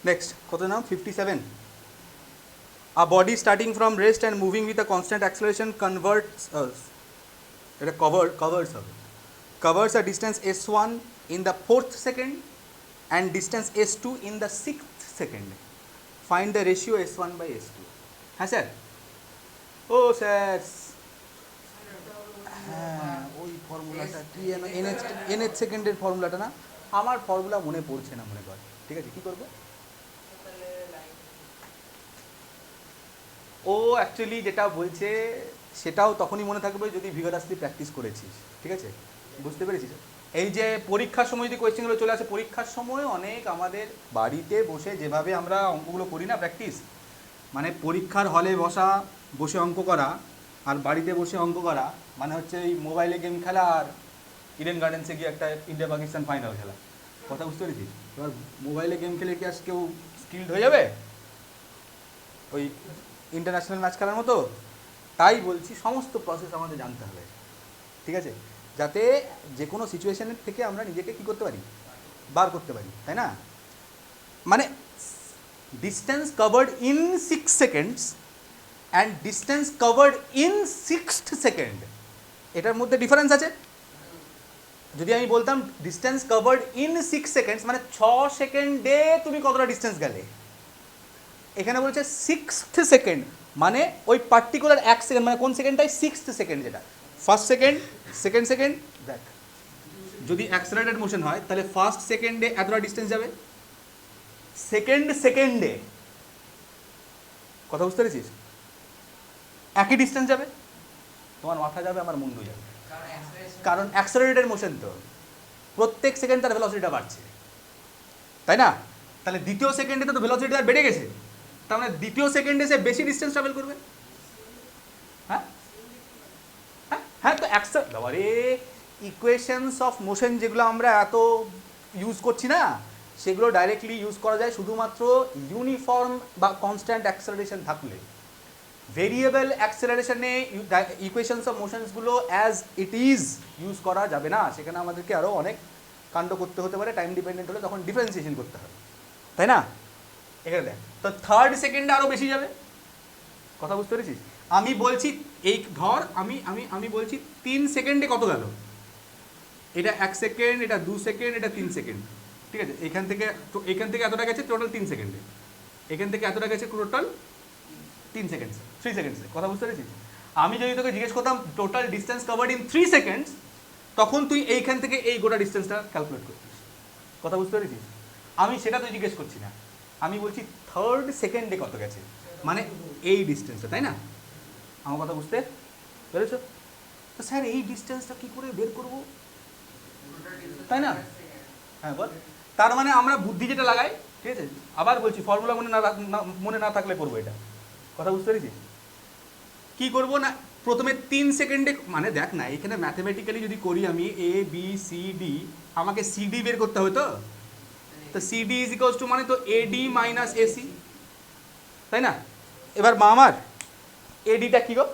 নেক্সট কত নাম 57। A body starting from rest and moving with a constant acceleration এটা covers a distance s1 in the 4th second and distance s2 in the 6th second. Find the ratio s1 by s2. হ্যাঁ sir, O sir, হ্যাঁ ওই ফর্মুলাটা কি nth সেকেন্ডের ফর্মুলাটা না, আমার ফর্মুলা মনে পড়ছে না, মনে কর। ঠিক আছে, কি করবো? ও অ্যাকচুয়ালি যেটা বলছে সেটাও তখনই মনে থাকবে যদি ভিগারাসলি প্র্যাকটিস করেছিস। ঠিক আছে, বুঝতে পেরেছিস? এই যে পরীক্ষার সময় যদি কোয়েশ্চেনগুলো চলে আসে, পরীক্ষার সময় অনেক আমাদের বাড়িতে বসে যেভাবে আমরা অঙ্কগুলো করি না প্র্যাকটিস, মানে পরীক্ষার হলে বসে অঙ্ক করা আর বাড়িতে বসে অঙ্ক করা মানে হচ্ছে এই মোবাইলে গেম খেলা আর ইডেন গার্ডেন্সে গিয়ে একটা ইন্ডিয়া পাকিস্তান ফাইনাল খেলা। কথা বুঝতে পেরেছিস? এবার মোবাইলে গেম খেলে কি আর কেউ স্কিলড হয়ে যাবে ওই ইন্টারন্যাশনাল ম্যাচ খেলার মতো? তাই বলছি সমস্ত প্রসেস আমাদের জানতে হবে। ঠিক আছে, যাতে যে কোনো সিচুয়েশনের থেকে আমরা নিজেকে কী করতে পারি, বার করতে পারি, তাই না? মানে distance covered in 6 seconds and distance covered in 6th second, এটার মধ্যে ডিফারেন্স আছে। যদি আমি বলতাম ডিস্টেন্স কভার্ড ইন 6 সেকেন্ডস মানে 6 সেকেন্ডে তুমি কতটা ডিস্টেন্স গেলে, এখানে বলছে 6th সেকেন্ড মানে ওই পার্টিকুলার 1 সেকেন্ড, মানে কোন সেকেন্ডটাই 6th সেকেন্ড, যেটা ফার্স্ট সেকেন্ড, সেকেন্ড সেকেন্ড। দেখ, যদি অ্যাক্সেলারেটেড মোশন হয় তাহলে ফার্স্ট সেকেন্ডে এতটা ডিস্টেন্স যাবে, সেকেন্ড সেকেন্ডে, কথা বুঝতে পেরেছিস, একই ডিস্টেন্স যাবে। তোমার মাথা যাবে, আমার মুন্ডু যাবে, কারণ অ্যাক্সেলারেটেড মোশন তো প্রত্যেক সেকেন্ড তার ভেলোসিটিটা বাড়ছে, তাই না? তাহলে দ্বিতীয় সেকেন্ডে তো ভেলোসিটি আর বেড়ে গেছে, তার মানে দ্বিতীয় সেকেন্ডে সে বেশি ডিস্টেন্স ট্রাভেল করবে। হ্যাঁ হ্যাঁ হ্যাঁ, তো বাবারে ইকুয়েশনস অফ মোশন যেগুলো আমরা এত ইউজ করছি না, সেগুলো ডাইরেক্টলি ইউজ করা যায় শুধুমাত্র ইউনিফর্ম বা কনস্ট্যান্ট অ্যাক্সেলারেশন থাকলে। ভেরিয়েবল অ্যাক্সেলারেশনে ইকুয়েশনস অফ মোশনসগুলো অ্যাজ ইট ইজ ইউজ করা যাবে না, সেখানে আমাদেরকে আরও অনেক কাণ্ড করতে হতে পারে, টাইম ডিপেন্ডেন্ট হলে তখন ডিফারেন্সিয়েশন করতে হবে, তাই না? এখানে দেখ, তো থার্ড সেকেন্ডে আরও বেশি যাবে। কথা বুঝতে পেরেছিস? আমি বলছি এই ধর আমি আমি আমি বলছি 3 সেকেন্ডে কত গেল, এটা 1 সেকেন্ড, এটা 2 সেকেন্ড, এটা 3 সেকেন্ড। ঠিক আছে, এখান থেকে এতটা গেছে টোটাল 3 সেকেন্ডে, এখান থেকে এতটা গেছে টোটাল 3 সেকেন্ডস, 3 সেকেন্ডসে। কথা বুঝতে পেরেছিস? আমি যদি তোকে জিজ্ঞেস করতাম total distance covered in 3 seconds, তখন তুই এইখান থেকে এই গোটা ডিস্টেন্সটা ক্যালকুলেট করতিস। কথা বুঝতে পেরেছিস? আমি সেটা তুই জিজ্ঞেস করছি না, আমি বলছি থার্ড সেকেন্ডে কত গেছে, মানে এই ডিস্টেন্সটা, তাই না? আমার কথা বুঝতে পেরেছো? তো স্যার এই ডিস্টেন্সটা কী করে বের করবো, তাই না? হ্যাঁ বল। তার মানে আমরা বুদ্ধি যেটা লাগাই, ঠিক আছে, আবার বলছি ফর্মুলা মনে না থাকলে করবো এটা। কথা বুঝতে পেরেছিস? কী করবো না, প্রথমে 3 সেকেন্ডে, মানে দেখ না এখানে ম্যাথমেটিক্যালি যদি করি আমি এ বি সি ডি, আমাকে সিডি বের করতে হবে, তো সিডি ইজ ইকুয়ালস টু মানে তো এডি মাইনাস এসি, তাই না? এবার আমার এডিটা কী গো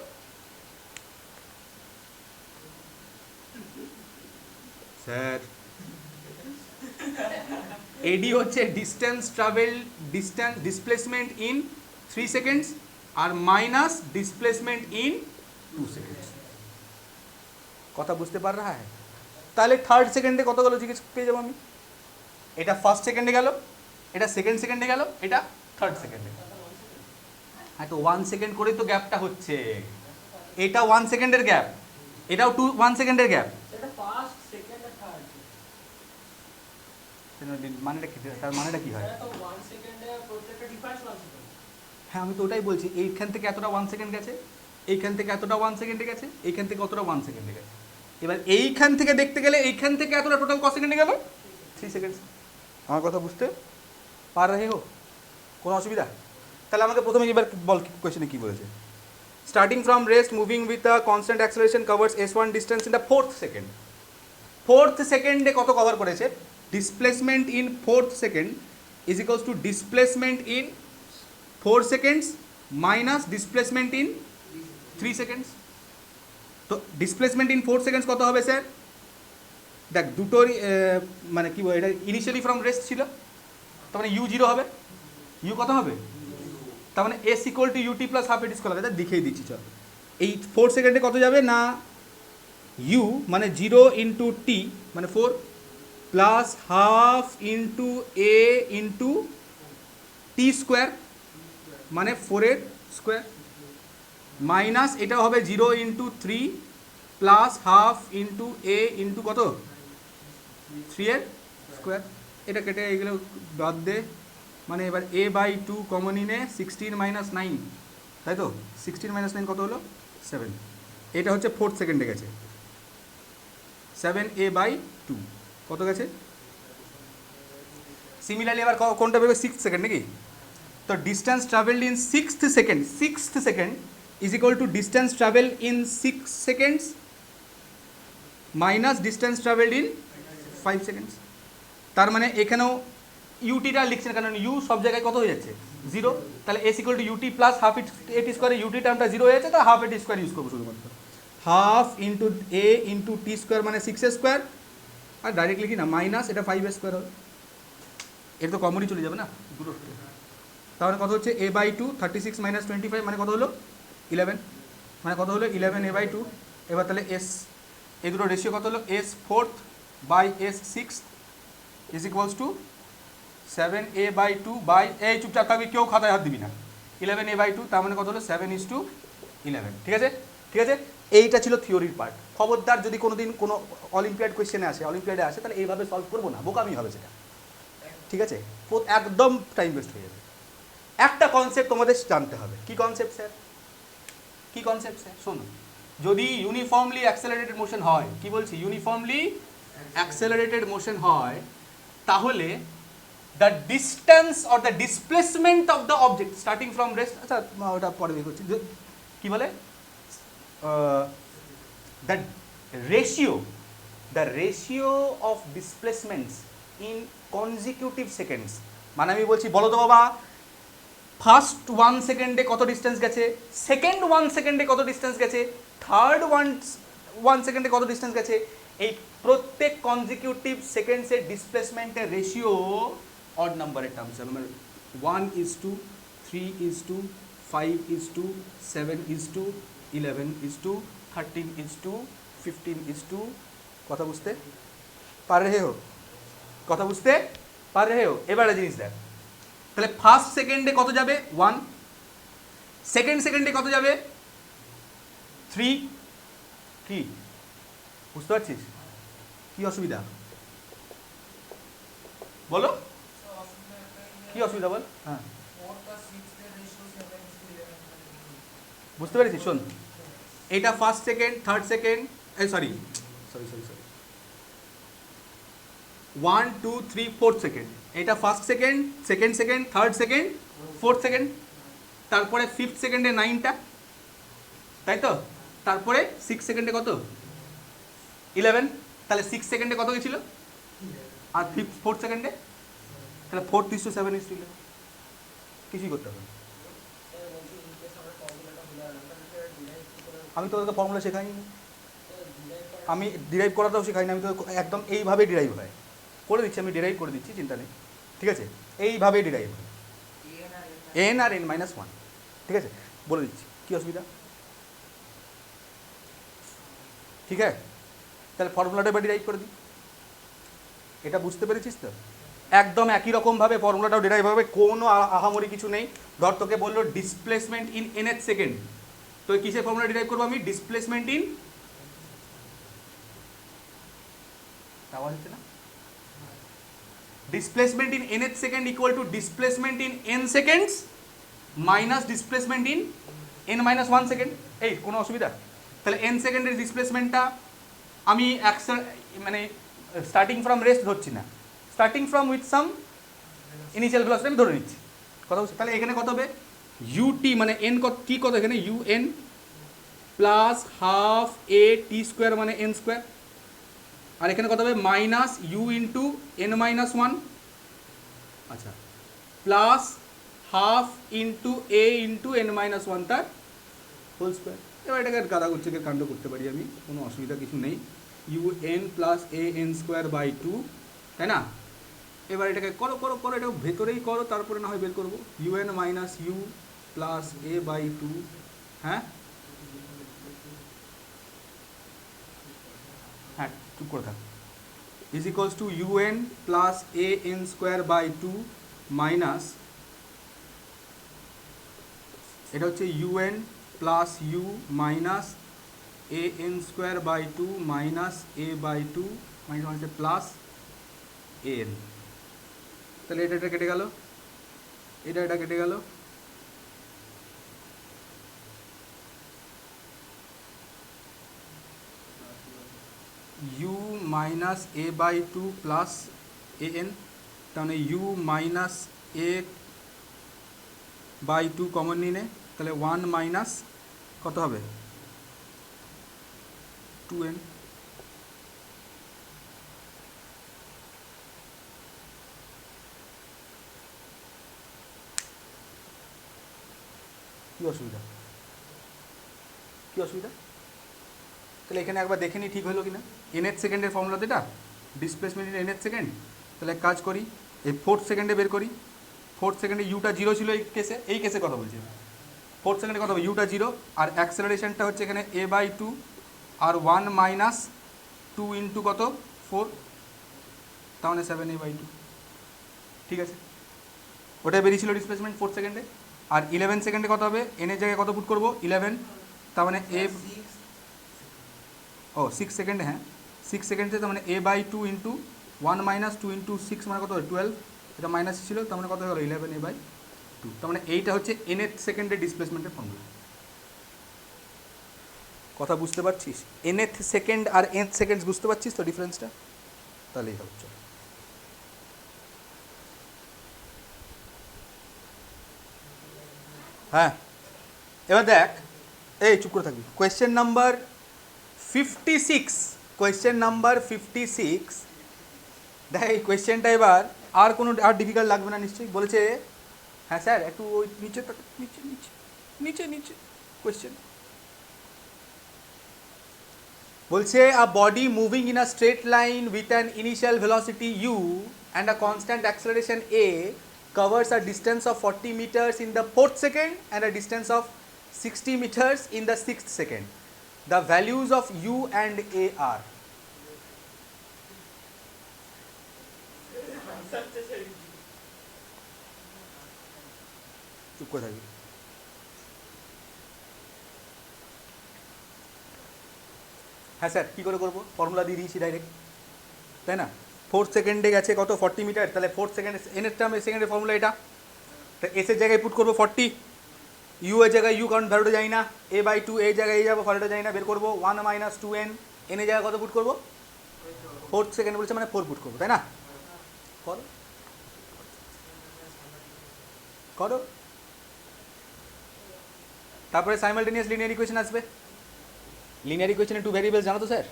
স্যার? এডি হচ্ছে distance travel, displacement in 3 seconds আর মাইনাস ডিসপ্লেসমেন্ট ইন 2 সেকেন্ডস। কথা বুঝতে পার রা হ্যাঁ? তাহলে থার্ড সেকেন্ডে কত গেল জিজ্ঞেস পেয়ে যাবো আমি, এটা ফার্স্ট সেকেন্ডে গেল, এটা সেকেন্ড সেকেন্ডে গেল, এটা থার্ড সেকেন্ডে। হ্যাঁ, তো 1 সেকেন্ড করে তো গ্যাপটা হচ্ছে, এটা 1 সেকেন্ডের গ্যাপ, এটাও 1 সেকেন্ডের গ্যাপ। মানেটা কি, তার মানেটা কি হয়? হ্যাঁ, আমি তো ওটাই বলছি, এইখান থেকে এতটা 1 সেকেন্ড গেছে, এইখান থেকে এতটা 1 সেকেন্ডে গেছে, এইখান থেকে অতটা 1 সেকেন্ডে গেছে। এবার এইখান থেকে দেখতে গেলে এইখান থেকে এতটা টোটাল ক সেকেন্ডে গেল? 3 সেকেন্ড। আমার কথা বুঝতে পার রে হো? কোনো অসুবিধা? তাহলে আমাকে প্রথমে এবার বল কোয়েশ্চেনে কী বলেছে। starting from rest moving with a constant acceleration covers s1 distance in the fourth second. Fourth সেকেন্ডে কত কভার করেছে? Displacement in fourth second is equals two displacement in 4 seconds minus displacement in 3 seconds. তো displacement in 4 seconds কত হবে sir? দেখ দুটোরই মানে কী বলে, এটা ইনিশিয়ালি ফ্রম রেস্ট ছিল, তার মানে ইউ জিরো হবে। ইউ কত হবে? তার মানে s equal to ut plus half at square হবে। দেখিয়ে দিচ্ছি চল। এই 4 সেকেন্ডে কত যাবে না, ইউ মানে 0 ইন্টু টি মানে 4 plus half into a into T square মানে 4 স্কোয়ার মাইনাস এটা হবে 0 into 3 plus half into a into কত 3 স্কোয়ার। এটা কেটে এগুলো বাদ দে, মানে এবার a বাই 2 কমন ইনে 16 মাইনাস 9, তাই তো 16 মাইনাস 9 কত হলো 7। এটা হচ্ছে ফোর্থ সেকেন্ডে গেছে, 7a বাই 2 কত গেছে। সিমিলারলি এবার কোনটা বেরোবে? 6th সেকেন্ড নাকি? তো distance travelled in 6th second is equal two distance travel in 6 seconds minus distance travelled in 5 seconds. তার মানে এখানেও ইউটিটা লিখছেন কারণ ইউ সব জায়গায় কত হয়ে যাচ্ছে 0, তাহলে s equal to ut plus half at স্কোয়ারে ইউটি টার্মটা 0 হয়ে যাচ্ছে, তাহলে হাফ এটি স্কোয়ার ইউজ করবো শুধুমাত্র। Half into a into T square মানে 6 স্কোয়ার, আর ডাইরেক্ট লিখি না মাইনাস এটা 5 স্কোয়ার হবে। এটা তো কমনই চলে যাবে না দুটো, তাহলে কত হচ্ছে a বাই 2 36 মাইনাস 25 মানে কত হলো 11, মানে কত হলো 11 a বাই 2। এবার তাহলে এস এই দুটো রেশিও কত হলো s fourth by s six is equals to 7a by 2 by, এই চুপচাপ থাকবি, কেউ খাতায় হাত দিবি না, 11a বাই 2 তার মানে কত হলো 7:11। ঠিক আছে, ঠিক আছে, এইটা ছিল থিওরির পার্ট। খবরদার যদি কোনো দিন কোনো অলিম্পিয়াড কোয়েশ্চেনে আসে, অলিম্পিয়াডে আসে, তাহলে এইভাবে সলভ করবো না, বোকামি হবে সেটা। ঠিক আছে, একদম টাইম ওয়েস্ট হয়ে যাবে। একটা কনসেপ্ট তোমাদের জানতে হবে। কি কনসেপ্ট স্যার? কি কনসেপ্ট স্যার? শোনো, যদি ইউনিফর্মলি অ্যাক্সেলারেটেড মোশন হয়, কি বলছি, ইউনিফর্মলি অ্যাক্সেলারেটেড মোশন হয়, তাহলে the distance or the displacement of the object starting from rest, আচ্ছা ওটা পরে বের করছি, কি বলে, the ratio of displacements in consecutive seconds. মানে আমি বলছি বলো তো বাবা, ফার্স্ট 1 সেকেন্ডে কত ডিস্টেন্স গেছে, সেকেন্ড 1 সেকেন্ডে কত ডিস্টেন্স গেছে, থার্ড 1 সেকেন্ডে কত ডিস্টেন্স গেছে, এই প্রত্যেক কনজিকিউটিভ সেকেন্ডসের ডিসপ্লেসমেন্টের রেশিও অড নাম্বারের টার্মস হবে, মানে 1:3:5:11:13:15 কথা বুঝতে পার রে হো, কথা বুঝতে পার রে হো। এবারে জিনিস দেখ, তাহলে ফার্স্ট সেকেন্ডে কত যাবে 1, সেকেন্ড সেকেন্ডে কত যাবে 3, কি বুঝতে পারছিস? কি অসুবিধা বলো, কি অসুবিধা বল। হ্যাঁ বুঝতে পেরেছি। শোন, এটা first second, third second, sorry 1 2 3 4 second, এটা first second, second second, third second, fourth second, তারপরে ফিফথ সেকেন্ডে 9টা, তাই তো, তারপরে 6 সেকেন্ডে কত 11, তাহলে 6 সেকেন্ডে কত গেছিল, আর ফোর্থ সেকেন্ডে, তাহলে 4:7:11, কিছুই করতে হবে। আমি তো তোকে ফর্মুলা শেখাইনি, আমি ডিরাইভ করাটাও শেখাই না, আমি তো একদম এইভাবে ডিরাইভ হয় করে দিচ্ছি, আমি ডিরাইভ করে দিচ্ছি, চিন্তা নেই। ঠিক আছে, এইভাবেই ডিরাইভ হয়, এন আর n-1। ঠিক আছে, বলে দিচ্ছি, কী অসুবিধা? ঠিক আছে, তাহলে ফর্মুলাটা এবার ডিরাইভ করে দিই। এটা বুঝতে পেরেছিস তো? একদম একই রকমভাবে ফর্মুলাটাও ডিরাইভ হবে, কোনো আহামরি কিছু নেই। ধর তোকে বললো ডিসপ্লেসমেন্ট ইন nth সেকেন্ড, তো কিসের ফর্মুলা ডিরাইভ করবো আমি? ডিসপ্লেসমেন্ট ইন, আওয়াজ হচ্ছে না, displacement in nth second equal to displacement in n seconds minus displacement in n-1 second. এই কোনো অসুবিধা? তাহলে n সেকেন্ডের ডিসপ্লেসমেন্টটা আমি মানে স্টার্টিং ফ্রম রেস্ট ধরছি না, starting from with some initial velocity আমি ধরে নিচ্ছি, কথা বলছি। তাহলে এখানে কত হবে, ইউটি মানে এন কত, টি কত এখানে, u n plus half a t square মানে এন স্কোয়ার, আর এখানে কত হবে minus u into n minus one, আচ্ছা plus half into a into n minus one তার হোল স্কোয়ার। এবার এটাকে গাদা গুচ্ছের কাণ্ড করতে পারি আমি, কোনো অসুবিধা কিছু নেই। U n plus a n square by two, তাই না? এবার এটাকে করো করো করো, এটা ভেতরেই করো, তারপরে না হয় বের করবো। U n minus u plus a by two, হ্যাঁ হ্যাঁ চুপ করে থাক, is equals to u n plus a n square by two minus, এটা হচ্ছে u n plus u minus a n square by two minus a by two minus হচ্ছে plus a n. তাহলে এটা কেটে গেল, এটা কেটে গেল, u minus a by two plus a n, তাহলে u minus a by two common নিয়ে নে, তাহলে ওয়ান মাইনাস কত হবে টু এন। কী অসুবিধা, কী অসুবিধা? তাহলে এখানে একবার দেখে নিই ঠিক হলো কি না। এনএথ সেকেন্ডের ফর্মুলা তো এটা, ডিসপ্লেসমেন্ট ইন এনএথ সেকেন্ড। তাহলে এক কাজ করি, এই ফোর্থ সেকেন্ডে বের করি। ফোর্থ সেকেন্ডে ইউটা জিরো ছিল এই কেসে কথা বলছি। ফোর্থ সেকেন্ডে কত হবে ইউটা জিরো, আর অ্যাক্সেলারেশনটা হচ্ছে এখানে এ বাই টু আর ওয়ান মাইনাস টু ইন্টু কত ফোর, তাহলে সেভেন এ বাই টু, ঠিক আছে। ওটাই বেরিয়েছিল ডিসপ্লেসমেন্ট ফোর্থ সেকেন্ডে। আর 11 সেকেন্ডে কত হবে, এনের জায়গায় কত পুট করবো 11, তার মানে এ, ও 6 সেকেন্ডে, হ্যাঁ 6 সেকেন্ডে, তার মানে A by two into one minus two into six মানে কত হবে 12, এটা মাইনাস ছিল, তার মানে কত হলো 11 এ বাই টু। তার মানে এইটা হচ্ছে nth সেকেন্ডের ডিসপ্লেসমেন্টের ফর্মুলা। কথা বুঝতে পারছিস? nth সেকেন্ড আর nth সেকেন্ড বুঝতে পারছিস তো ডিফারেন্সটা? তাহলেই হচ্ছে। হ্যাঁ এবার দেখ, এই চুপ করে থাকবি। কোয়েশ্চেন নাম্বার 56, কোয়েশ্চেন নাম্বার 56, দেখ এই কোয়েশ্চেনটা এবার আর কোনো আর ডিফিকাল্ট লাগবে না নিশ্চয়ই। বলেছে, হ্যাঁ স্যার একটু ওই নিচে নিচে নিচে নিচে নিচে কোয়েশ্চেন বলছে, a body moving in a straight line with an initial velocity u and a constant acceleration a covers a distance of 40 meters in the 4th second and a distance of 60 meters in the 6th second. The values of u and a are. চুপ করে থাকবি। হ্যাঁ sir কী করে করবো, formula দিয়ে দিয়েছি direct, তাই না? ফোর্থ সেকেন্ডে গেছে কত 40 মিটার, তাহলে ফোর্থ সেকেন্ড এনের টার্ম সেকেন্ডের ফর্মুলা এটা, তা এসের জায়গায় পুট করবো 40, ইউ এর জায়গায় ইউ কারণ ভ্যালুটা যাই না, এ বাই টু এই জায়গায় এই যাবো ভ্যালুটা যাই না, বের করবো 1 মাইনাস 2n, এনের জায়গায় কত পুট করবো ফোর্থ সেকেন্ড বলছে মানে 4 পুট করবো, তাই না? করো করো, তারপরে সাইমালটেনিয়াস লিনিয়ার ইকুয়েশন আসবে। লিনিয়ার ইকুয়েশনে টু ভ্যারিয়েবলস জানো তো স্যার?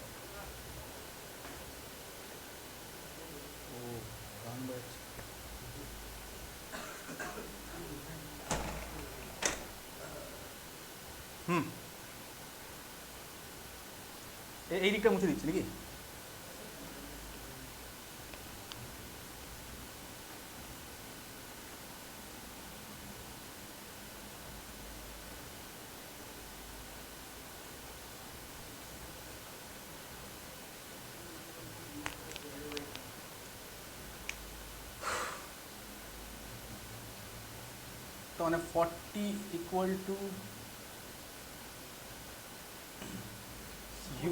এই দিকটা মুছে দিচ্ছি নাকি? তো মানে 40 equal to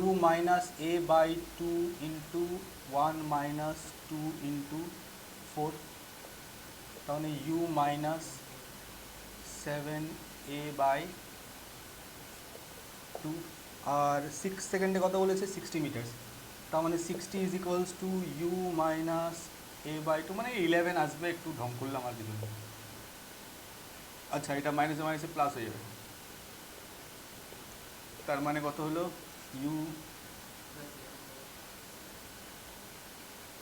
u minus a by two into 1 minus 2 into 4, তাহলে u মাইনাস 7a বাই 2, আর 6 সেকেন্ডে কত বলেছে 60 মিটার, তার মানে 60 is equals to u minus a by two, মানে 11 আসবে, একটু ঢং করলাম আর কিছু। আচ্ছা এটা মাইনাসে মাইনাসে প্লাস হয়ে যাবে, তার মানে কত হলো ইউ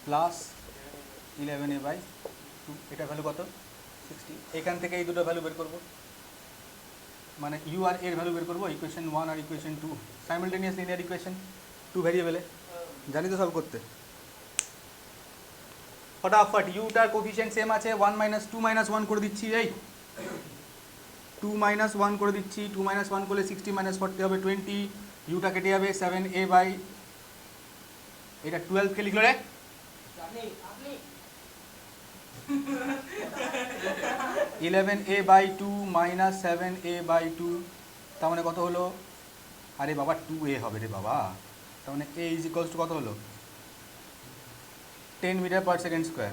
প্লাস 11a/2, এটা ভ্যালু কত 60। এখান থেকে এই দুটো ভ্যালু বের করবো, মানে ইউ আর এর ভ্যালু বের করবো, ইকুয়েশন 1 আর ইকুয়েশন 2 সাইমালটেনিয়াস লিনিয়ার ইকুয়েশন 2 ভ্যারিয়েবলে, জানি তো সলভ করতে। ফটাফট ইউটার কোফিশিয়েন্ট সেম আছে, 1 - 2 - 1 করে দিচ্ছি, এই 2 - 1 করে দিচ্ছি, 2 - 1 করলে 60 - 40 হবে 20, ইউটা কেটে যাবে 7a/ এটা 12 কে লিখলো রে 11a/2 - 7a/2, তার মানে কত হলো, আরে বাবা 2a হবে রে বাবা, তার মানে a = কত হলো 10 m/s²।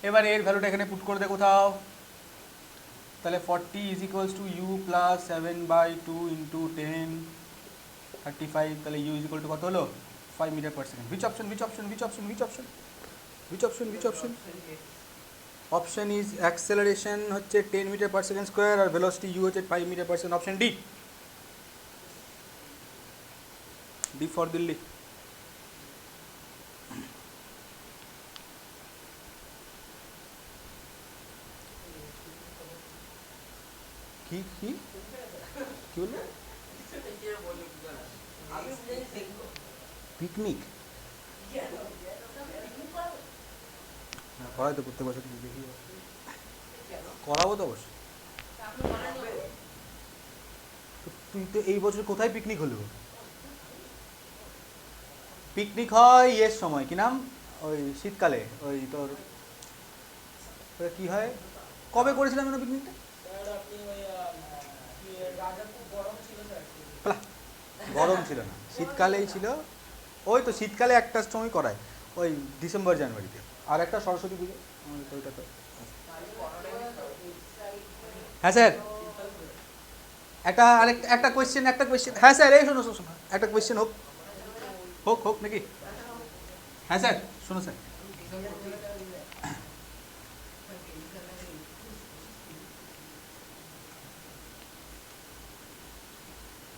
এবার এর ভ্যালুটা এখানে পুট করে দে কোথাও, তাহলে 40 = u প্লাস 7/2 × 10 35, তাহলে u = কত হলো 5 m/s। which option option is acceleration হচ্ছে 10 m/s² আর ভেলোসিটি u হচ্ছে 5 m/s, option D, D for Delhi. কি কি কি বললো পিকনিক করাই তো প্রত্যেক বছর দেখি, করাবো তো অবশ্যই। তুই তো এই বছর কোথায় পিকনিক হলো? পিকনিক হয় ইয়ের সময়, কি নাম, ওই শীতকালে, ওই তোর কি হয়, কবে করেছিলাম না পিকনিকটা? গরম ছিল না, শীতকালেই ছিল, ওই তো শীতকালে একটার সময় করায়, ওই ডিসেম্বর জানুয়ারিতে, আর একটা সরস্বতী পুজো, ওইটা তো। হ্যাঁ স্যার, একটা কোয়েশ্চেন, হ্যাঁ স্যার এই শোনো একটা কোয়েশ্চেন হোক নাকি? হ্যাঁ স্যার শোনো স্যার,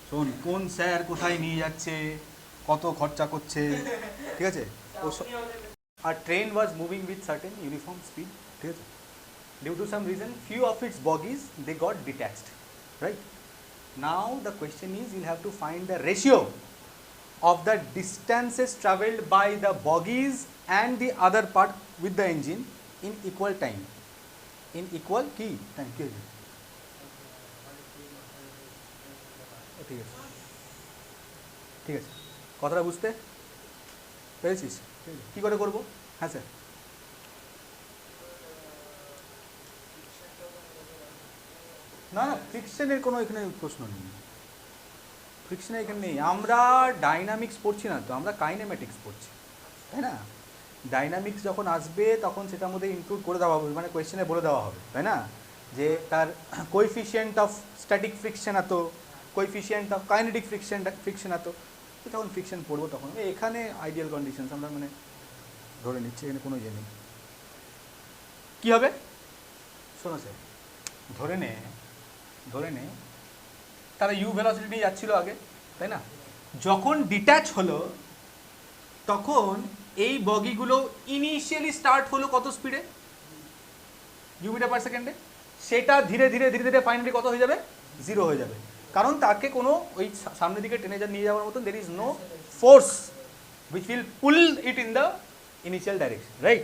শোন কোন স্যার কোথায় নিয়ে যাচ্ছে, কত খরচা করছে, ঠিক আছে? আর train was moving with certain uniform speed, ঠিক আছে? Due to some reason few of its bogies they got detached, right? Now the question is you'll have to find the ratio of the distances travelled by the bogies and the other part with the engine in equal time, in equal কি time, কি হয়েছে? ঠিক আছে কথাটা বুঝতে পেরেছিস? কি করে করবো? হ্যাঁ স্যার, না ফ্রিকশনের কোনো এখানে প্রশ্ন নেই, ফ্রিকশন এখানে নেই। আমরা ডাইনামিক্স পড়ছি না তো, আমরা কাইনেমেটিক্স পড়ছি, তাই না? ডাইনামিক্স যখন আসবে তখন সেটার মধ্যে ইনক্লুড করে দেওয়া হবে, মানে কোয়েশ্চেনে বলে দেওয়া হবে, তাই না, যে তার কোএফিসিয়েন্ট অফ স্ট্যাটিক ফ্রিকশন এত, কোএফিসিয়েন্ট অফ কাইনেটিক ফ্রিকশন এত, তো তখন ফ্রিকশন পড়বো তখন। এখানে আইডিয়াল কন্ডিশনস আমরা মানে ধরে নিচ্ছি, এখানে কোনো ইয়ে নেই। কী হবে শোনো স্যার, ধরে নে তারা ইউ ভেলোসিটি নিয়ে যাচ্ছিল আগে, তাই না? যখন ডিট্যাচ হলো তখন এই বগিগুলো ইনিশিয়ালি স্টার্ট হলো কত স্পিডে, ইউ m/s, সেটা ধীরে ধীরে ফাইনালি কত হয়ে যাবে, 0 হয়ে যাবে, কারণ তাকে কোনো ওই সামনের দিকে টেনে নিয়ে যাওয়ার মতন there is no force which will pull it in the initial direction, right?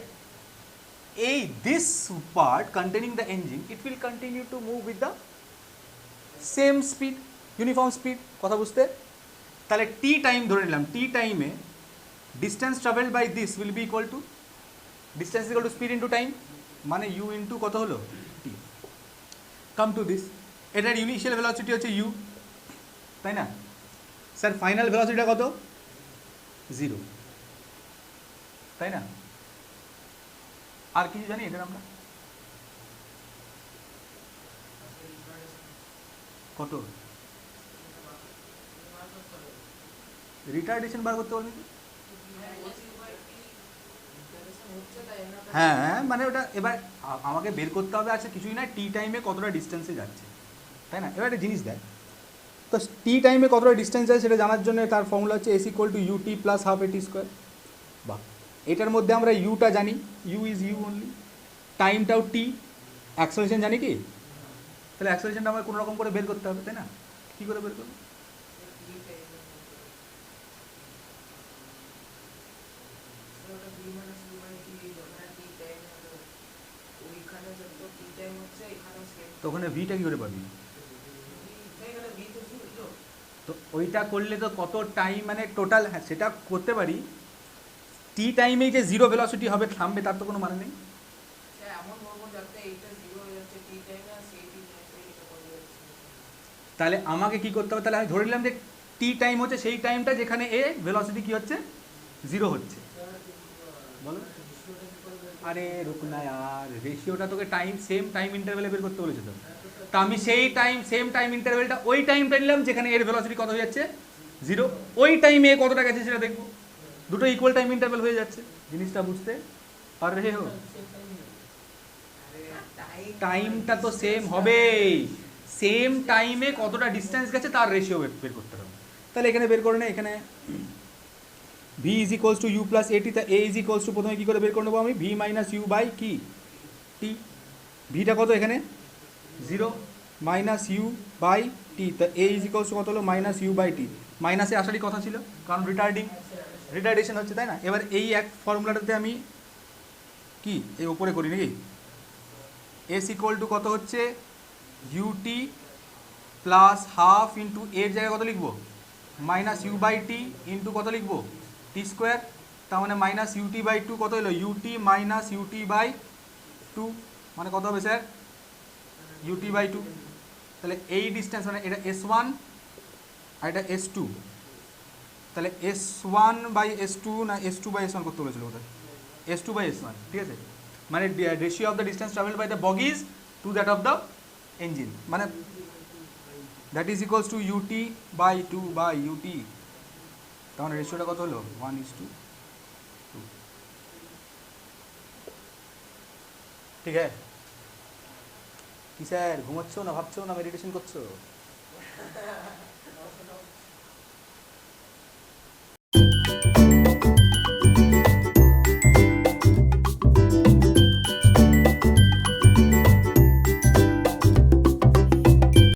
This part containing the engine, it will continue to move with the same speed, uniform speed, কথা বুঝতে? তাহলে t টাইম ধরে নিলাম, t টাইমে distance traveled by this will be equal to distance is equal to speed into time, মানে u into কত হলো t। come to this, এটার ইনিশিয়াল ভেলোসিটি হচ্ছে u, তাই না স্যার? ফাইনাল ভেলোসিটিটা কত, 0, তাই না? আর কিছু জানি এটার আমরা কত রিটার্ডেশন বার করতে পারবি? হ্যাঁ মানে ওটা এবার আমাকে বের করতে হবে, আছে কিছুই না, টি টাইমে কতটা ডিস্টেন্সে যাচ্ছে, তাই না? এবার একটা জিনিস দেখ, তো টি টাইমে কতটা ডিস্টেন্স যায় সেটা জানার জন্য তার ফর্মুলা হচ্ছে s equal to ut plus half at square. বা এটার মধ্যে আমরা ইউটা জানি, ইউ ইজ ইউ অনলি, টাইমটাও টি, অ্যাক্সেলারেশন জানি কি, তাহলে অ্যাক্সেলারেশনটা আমার কোনো রকম করে বের করতে হবে, তাই না? কী করে বের করবো? তো ওখানে ভিটা কী করে পাবি? তো ওইটা করলে তো কত টাইম মানে টোটাল, হ্যাঁ সেটা করতে পারি, টি টাইমেই যে জিরো ভেলোসিটি হবে থামবে তার তো কোনো মানে নেই। তাহলে আমাকে কি করতে হবে, তাহলে আমি ধরে নিলাম যে টি টাইম হচ্ছে সেই টাইমটা যেখানে এ ভেলোসিটি কি হচ্ছে, জিরো হচ্ছে। বলো আরে রুক না यार, রেশিওটা তোকে টাইম সেম টাইম ইন্টারভ্যালে বের করতে বলেছে তো। তা আমি সেই টাইম সেম টাইম ইন্টারভ্যালটা ওই টাইমটা নিলাম যেখানে এর ভেলোসিটি কত হয়ে যাচ্ছে, জিরো। ওই টাইমে কতটা গেছে সেটা দেখবো, দুটো ইকুয়াল টাইম ইন্টারভ্যাল হয়ে যাচ্ছে। জিনিসটা বুঝতে পার রে হো? টাইমটা তো সেম হবেই, সেম টাইমে কতটা ডিস্টেন্স গেছে তার রেশিও বের করতে হবে। তাহলে এখানে বের করে না, এখানে v is equals to u plus at, তা এ ইজ ইকুয়ালস টু প্রথমে কী করে বের করে নেবো আমি, ভি মাইনাস ইউ বাই কি টি। ভিটা কত এখানে জিরো, মাইনাস ইউ বাই টি, তা এ ইজ ইকুয়ালস টু কত হলো, মাইনাস ইউ বাই টি। মাইনাসে আসারই কথা ছিল কারণ রিটার্ডেশন হচ্ছে, তাই না? এবার এই এক ফর্মুলাটাতে আমি কি এই ওপরে করি নাকি, এস ইকুয়াল টু কত হচ্ছে ইউটি প্লাস হাফ ইন্টু এর জায়গায় কত লিখবো, minus u by t into কত লিখবো, টি স্কোয়ার। তার মানে মাইনাস ইউটি বাই টু কত হলো, ut minus ut by two, মানে কত হবে স্যার, ইউটি বাই টু। তাহলে এই ডিস্টেন্স মানে এটা এস ওয়ান আর এটা এস টু, তাহলে S one by S two না S two by S one করতে বলেছিল ওদের, S two by S one, ঠিক আছে? মানে ratio of the distance travel by the bogies to that of the engine, মানে that is equals to UT by two by UT. তখন রেশিওটা কত হলো, 1:2। ঠিক আছে? কি স্যার ঘুমাচ্ছো না ভাবছো না মেডিটেশন করছো?